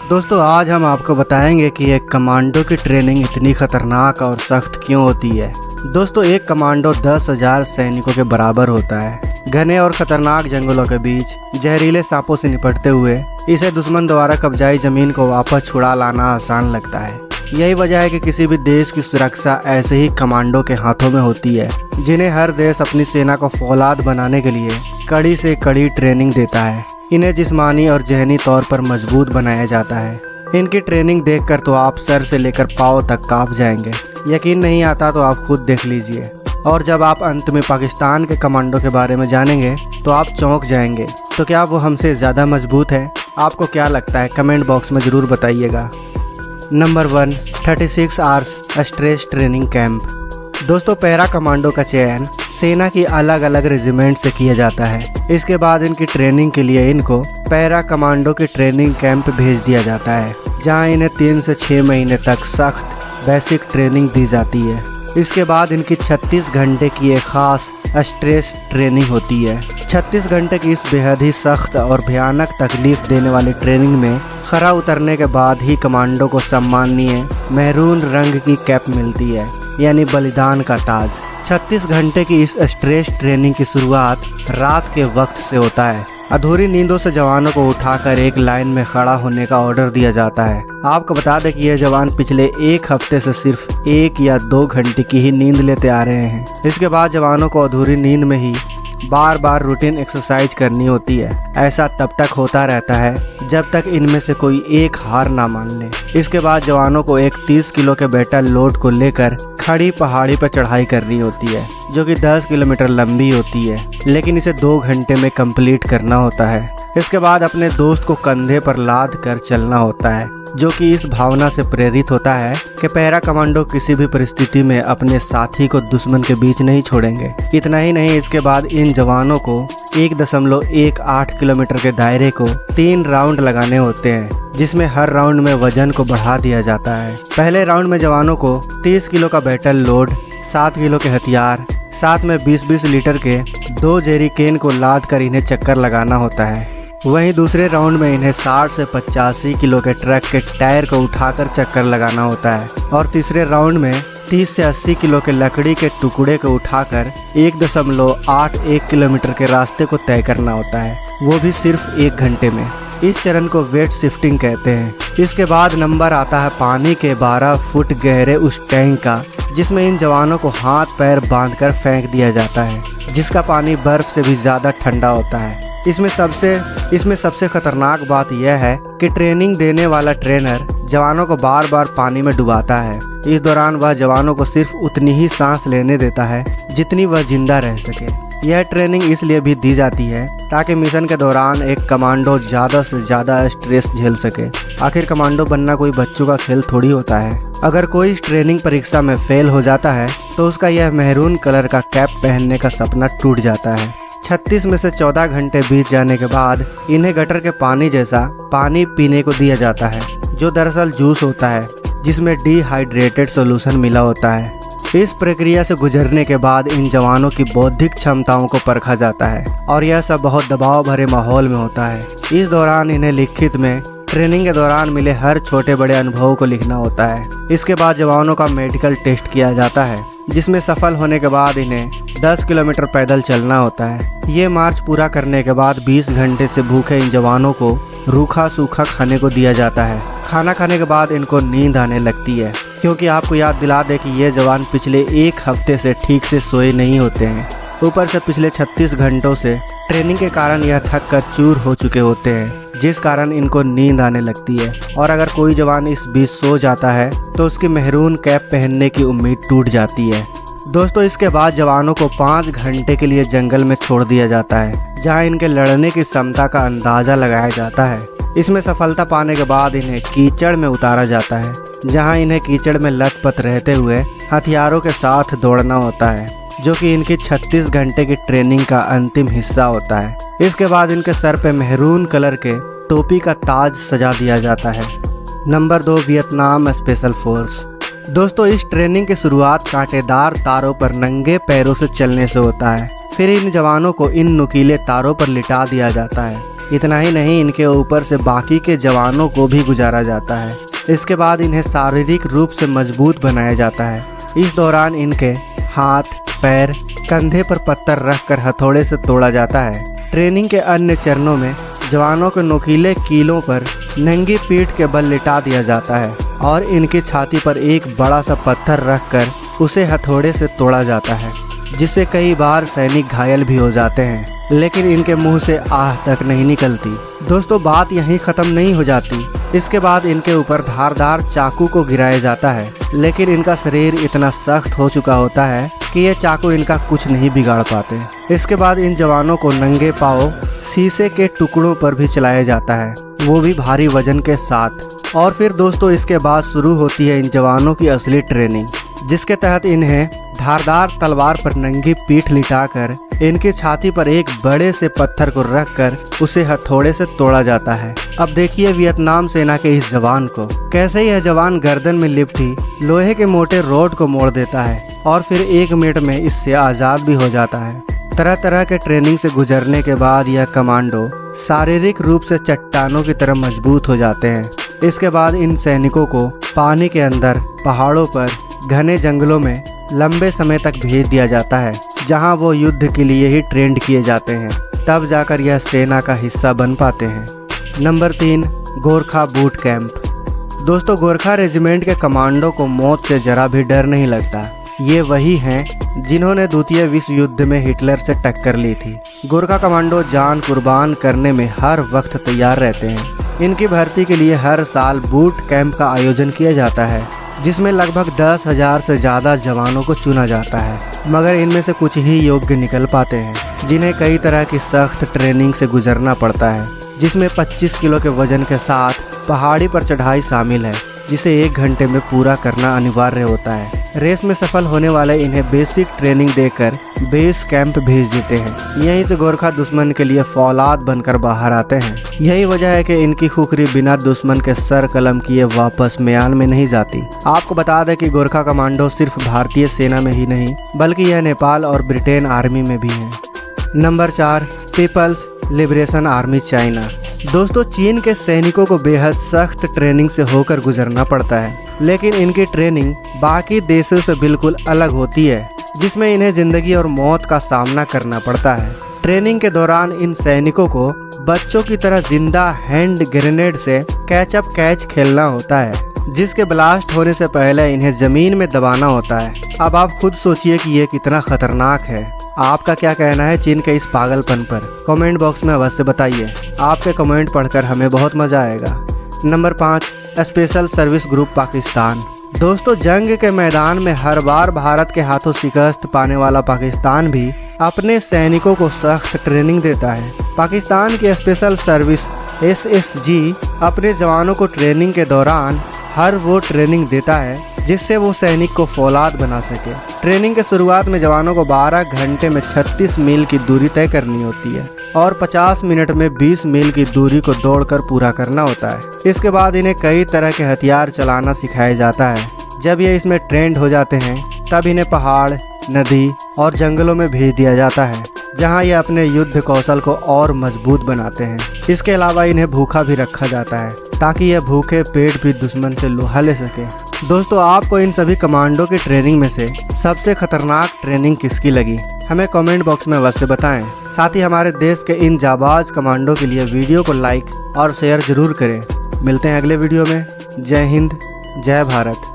दोस्तों आज हम आपको बताएंगे कि एक कमांडो की ट्रेनिंग इतनी खतरनाक और सख्त क्यों होती है। दोस्तों एक कमांडो 10,000 सैनिकों के बराबर होता है। घने और खतरनाक जंगलों के बीच जहरीले सांपों से निपटते हुए इसे दुश्मन द्वारा कब्जाई जमीन को वापस छुड़ा लाना आसान लगता है। यही वजह है कि किसी भी देश की सुरक्षा ऐसे ही कमांडो के हाथों में होती है, जिन्हें हर देश अपनी सेना को फौलाद बनाने के लिए कड़ी से कड़ी ट्रेनिंग देता है। इन्हें जिस्मानी और जहनी तौर पर मजबूत बनाया जाता है। इनकी ट्रेनिंग देखकर तो आप सर से लेकर पाँव तक कांप जाएंगे। यकीन नहीं आता तो आप खुद देख लीजिए। और जब आप अंत में पाकिस्तान के कमांडो के बारे में जानेंगे तो आप चौंक जाएंगे। तो क्या वो हमसे ज़्यादा मजबूत है? आपको क्या लगता है? कमेंट बॉक्स में ज़रूर बताइएगा। Number 1, 36 hours stretch training camp. दोस्तों पैरा कमांडो का चयन सेना की अलग अलग रेजिमेंट से किया जाता है। इसके बाद इनकी ट्रेनिंग के लिए इनको पैरा कमांडो की ट्रेनिंग कैंप भेज दिया जाता है, जहां इन्हें 3 से 6 महीने तक सख्त बेसिक ट्रेनिंग दी जाती है। इसके बाद इनकी 36 घंटे की एक खास स्ट्रेस ट्रेनिंग होती है। 36 घंटे की इस बेहद ही सख्त और भयानक तकलीफ देने वाली ट्रेनिंग में खरा उतरने के बाद ही कमांडो को सम्माननीय मैरून रंग की कैप मिलती है, यानी बलिदान का ताज। 36 घंटे की इस स्ट्रेस ट्रेनिंग की शुरुआत रात के वक्त से होता है। अधूरी नींदों से जवानों को उठाकर एक लाइन में खड़ा होने का ऑर्डर दिया जाता है। आपको बता दें कि ये जवान पिछले 1 हफ्ते से सिर्फ 1 या 2 घंटे की ही नींद लेते आ रहे हैं। इसके बाद जवानों को अधूरी नींद में ही बार बार रूटीन एक्सरसाइज करनी होती है। ऐसा तब तक होता रहता है जब तक इनमें से कोई एक हार ना मान ले। इसके बाद जवानों को एक 30 किलो के बेटल लोड को लेकर खड़ी पहाड़ी पर चढ़ाई करनी होती है, जो कि 10 किलोमीटर लंबी होती है, लेकिन इसे 2 घंटे में कंप्लीट करना होता है। इसके बाद अपने दोस्त को कंधे पर लाद कर चलना होता है, जो कि इस भावना से प्रेरित होता है कि पैरा कमांडो किसी भी परिस्थिति में अपने साथी को दुश्मन के बीच नहीं छोड़ेंगे। इतना ही नहीं, इसके बाद इन जवानों को 1.18 किलोमीटर के दायरे को 3 राउंड लगाने होते हैं, जिसमें हर राउंड में वजन को बढ़ा दिया जाता है। पहले राउंड में जवानों को 30 किलो का बैटल लोड, 7 किलो के हथियार, साथ में 20-20 लीटर के 2 जेरिकेन को लाद कर इन्हें चक्कर लगाना होता है। वहीं दूसरे राउंड में इन्हें 60 से 85 किलो के ट्रक के टायर को उठाकर चक्कर लगाना होता है। और तीसरे राउंड में 30 से 80 किलो के लकड़ी के टुकड़े को उठाकर 1.81 किलोमीटर के रास्ते को तय करना होता है, वो भी सिर्फ 1 घंटे में। इस चरण को वेट शिफ्टिंग कहते हैं। इसके बाद नंबर आता है पानी के 12 फुट गहरे उस टैंक का, जिसमें इन जवानों को हाथ पैर बांधकर फेंक दिया जाता है, जिसका पानी बर्फ से भी ज़्यादा ठंडा होता है। इसमें सबसे खतरनाक बात यह है कि ट्रेनिंग देने वाला ट्रेनर जवानों को बार बार पानी में डुबाता है। इस दौरान वह जवानों को सिर्फ उतनी ही सांस लेने देता है जितनी वह जिंदा रह सके। यह ट्रेनिंग इसलिए भी दी जाती है ताकि मिशन के दौरान एक कमांडो ज़्यादा से ज़्यादा स्ट्रेस झेल सके। आखिर कमांडो बनना कोई बच्चों का खेल थोड़ी होता है। अगर कोई इस ट्रेनिंग परीक्षा में फेल हो जाता है तो उसका यह मैरून कलर का कैप पहनने का सपना टूट जाता है। 36 में से 14 घंटे बीत जाने के बाद इन्हें गटर के पानी जैसा पानी पीने को दिया जाता है, जो दरअसल जूस होता है, जिसमें डिहाइड्रेटेड सॉल्यूशन मिला होता है। इस प्रक्रिया से गुजरने के बाद इन जवानों की बौद्धिक क्षमताओं को परखा जाता है, और यह सब बहुत दबाव भरे माहौल में होता है। इस दौरान इन्हें लिखित में ट्रेनिंग के दौरान मिले हर छोटे बड़े अनुभव को लिखना होता है। इसके बाद जवानों का मेडिकल टेस्ट किया जाता है, जिसमें सफल होने के बाद इन्हें 10 किलोमीटर पैदल चलना होता है। ये मार्च पूरा करने के बाद 20 घंटे से भूखे इन जवानों को रूखा सूखा खाने को दिया जाता है। खाना खाने के बाद इनको नींद आने लगती है, क्योंकि आपको याद दिला दे कि ये जवान पिछले 1 हफ्ते से ठीक से सोए नहीं होते हैं। ऊपर से पिछले 36 घंटों से ट्रेनिंग के कारण यह थक कर चूर हो चुके होते हैं, जिस कारण इनको नींद आने लगती है। और अगर कोई जवान इस बीच सो जाता है तो उसकी मैरून कैप पहनने की उम्मीद टूट जाती है। दोस्तों इसके बाद जवानों को 5 घंटे के लिए जंगल में छोड़ दिया जाता है, जहां इनके लड़ने की क्षमता का अंदाज़ा लगाया जाता है। इसमें सफलता पाने के बाद इन्हें कीचड़ में उतारा जाता है, जहां इन्हें कीचड़ में लथपथ रहते हुए हथियारों के साथ दौड़ना होता है, जो कि इनकी 36 घंटे की ट्रेनिंग का अंतिम हिस्सा होता है। इसके बाद इनके सर पे मैरून कलर के टोपी का ताज सजा दिया जाता है। Number 2, Vietnam special force. दोस्तों इस ट्रेनिंग की शुरुआत कांटेदार तारों पर नंगे पैरों से चलने से होता है। फिर इन जवानों को इन नुकीले तारों पर लिटा दिया जाता है। इतना ही नहीं, इनके ऊपर से बाकी के जवानों को भी गुजारा जाता है। इसके बाद इन्हें शारीरिक रूप से मजबूत बनाया जाता है। इस दौरान इनके हाथ, पैर, कंधे पर पत्थर रखकर हथौड़े से तोड़ा जाता है। ट्रेनिंग के अन्य चरणों में जवानों को नुकीले कीलों पर नंगी पीठ के बल लिटा दिया जाता है और इनकी छाती पर एक बड़ा सा पत्थर रखकर उसे हथौड़े से तोड़ा जाता है, जिससे कई बार सैनिक घायल भी हो जाते हैं, लेकिन इनके मुंह से आह तक नहीं निकलती। दोस्तों, बात यहीं ख़त्म नहीं हो जाती। इसके बाद इनके ऊपर धारदार चाकू को गिराया जाता है, लेकिन इनका शरीर इतना सख्त हो चुका होता है कि ये चाकू इनका कुछ नहीं बिगाड़ पाते। इसके बाद इन जवानों को नंगे पांव शीशे के टुकड़ों पर भी चलाया जाता है, वो भी भारी वजन के साथ। और फिर दोस्तों, इसके बाद शुरू होती है इन जवानों की असली ट्रेनिंग, जिसके तहत इन्हें धारदार तलवार पर नंगी पीठ लिटाकर इनकी छाती पर एक बड़े से पत्थर को रखकर उसे हथौड़े से तोड़ा जाता है। अब देखिए वियतनाम सेना के इस जवान को, कैसे यह जवान गर्दन में लिपटी लोहे के मोटे रोड को मोड़ देता है और फिर 1 मिनट में इससे आज़ाद भी हो जाता है। तरह तरह के ट्रेनिंग से गुजरने के बाद यह कमांडो शारीरिक रूप से चट्टानों की तरह मजबूत हो जाते हैं। इसके बाद इन सैनिकों को पानी के अंदर, पहाड़ों पर, घने जंगलों में लंबे समय तक भेज दिया जाता है, जहां वो युद्ध के लिए ही ट्रेंड किए जाते हैं। तब जाकर यह सेना का हिस्सा बन पाते हैं। Number 3, Gorkha boot camp. दोस्तों, गोरखा रेजिमेंट के कमांडो को मौत से जरा भी डर नहीं लगता। ये वही हैं जिन्होंने द्वितीय विश्व युद्ध में हिटलर से टक्कर ली थी। गोरखा कमांडो जान कुर्बान करने में हर वक्त तैयार रहते हैं। इनकी भर्ती के लिए हर साल बूट कैंप का आयोजन किया जाता है, जिसमें लगभग 10,000 से ज़्यादा जवानों को चुना जाता है, मगर इनमें से कुछ ही योग्य निकल पाते हैं, जिन्हें कई तरह की सख्त ट्रेनिंग से गुजरना पड़ता है, जिसमें 25 किलो के वजन के साथ पहाड़ी पर चढ़ाई शामिल है, जिसे 1 घंटे में पूरा करना अनिवार्य होता है। रेस में सफल होने वाले इन्हें बेसिक ट्रेनिंग देकर बेस कैंप भेज देते हैं। यहीं से गोरखा दुश्मन के लिए फौलाद बनकर बाहर आते हैं। यही वजह है कि इनकी खुखरी बिना दुश्मन के सर कलम किए वापस म्यान में नहीं जाती। आपको बता दें कि गोरखा कमांडो सिर्फ भारतीय सेना में ही नहीं, बल्कि यह नेपाल और ब्रिटेन आर्मी में भी है। Number 4, People's Liberation Army China. दोस्तों, चीन के सैनिकों को बेहद सख्त ट्रेनिंग से होकर गुजरना पड़ता है, लेकिन इनकी ट्रेनिंग बाकी देशों से बिल्कुल अलग होती है, जिसमें इन्हें जिंदगी और मौत का सामना करना पड़ता है। ट्रेनिंग के दौरान इन सैनिकों को बच्चों की तरह जिंदा हैंड ग्रेनेड से कैच अप कैच खेलना होता है, जिसके ब्लास्ट होने से पहले इन्हें जमीन में दबाना होता है। अब आप खुद सोचिए कि ये कितना खतरनाक है। आपका क्या कहना है चीन के इस पागलपन पर? कमेंट बॉक्स में अवश्य बताइए। आपके कमेंट पढ़कर हमें बहुत मजा आएगा। Number 5, special service group Pakistan. दोस्तों, जंग के मैदान में हर बार भारत के हाथों शिकस्त पाने वाला पाकिस्तान भी अपने सैनिकों को सख्त ट्रेनिंग देता है। पाकिस्तान की स्पेशल सर्विस SSG अपने जवानों को ट्रेनिंग के दौरान हर वो ट्रेनिंग देता है जिससे वो सैनिक को फौलाद बना सके। ट्रेनिंग के शुरुआत में जवानों को 12 घंटे में 36 मील की दूरी तय करनी होती है और 50 मिनट में 20 मील की दूरी को दौड़कर पूरा करना होता है। इसके बाद इन्हें कई तरह के हथियार चलाना सिखाया जाता है। जब ये इसमें ट्रेंड हो जाते हैं, तब इन्हें पहाड़, नदी और जंगलों में भेज दिया जाता है, जहां ये अपने युद्ध कौशल को और मजबूत बनाते हैं। इसके अलावा इन्हें भूखा भी रखा जाता है, ताकि यह भूखे पेट भी दुश्मन से लोहा ले सके। दोस्तों, आपको इन सभी कमांडो की ट्रेनिंग में से सबसे खतरनाक ट्रेनिंग किसकी लगी? हमें कमेंट बॉक्स में अवश्य बताएं। साथ ही हमारे देश के इन जाबाज कमांडो के लिए वीडियो को लाइक और शेयर जरूर करें। मिलते हैं अगले वीडियो में। जय हिंद, जय भारत।